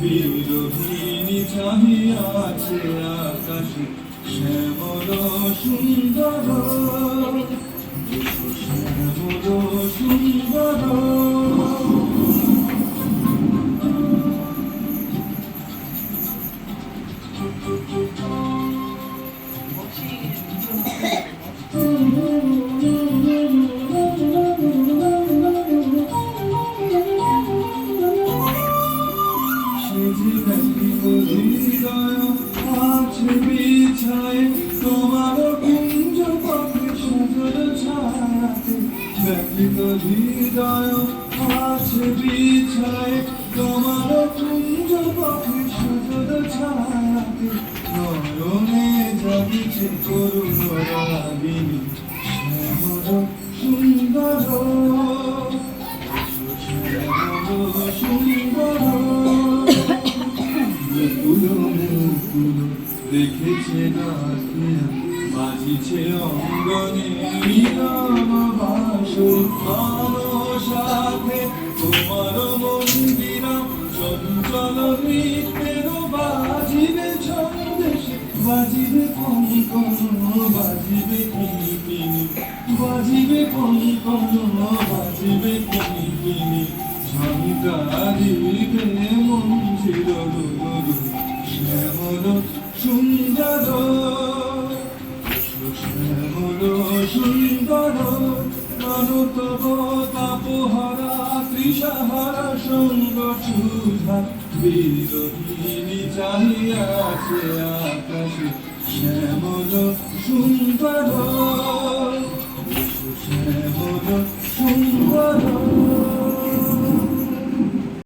বিরোহিণী চাহিয়াছে আকাশে শ্যামল সুন্দর শ্যামল সুন্দর তোমার কুঞ্জ পথে সুন্দর ছায়াতে ব্যথিত হৃদয় আছে বিছায় তোমার কুঞ্জ পথে সুন্দর ছায়াতে নয়নে জাগিছে করুণ রাগিনী শ্যামল সুন্দর শ্যামল সুন্দর দেখেছে ডাকিয়া বাজিছে অঙ্গনে সাথে তোমার মন্দিরা চঞ্চল নৃত্যের বাজিবে ছন্দেশে বাজিবে কঙ্কন বাজিবে কিনিকিনি বাজিবে কঙ্কন বাজিবে কিনিকিনি ঝঙ্কারিবে মঞ্জির দুরু শ্যামল সুন্দর শ্যামল সুন্দর মানতব তাপহারা তৃষাহারা সঙ্গ সুধা বিরোহিণী চাহিয়াছে আকাশে শ্যামল সুন্দর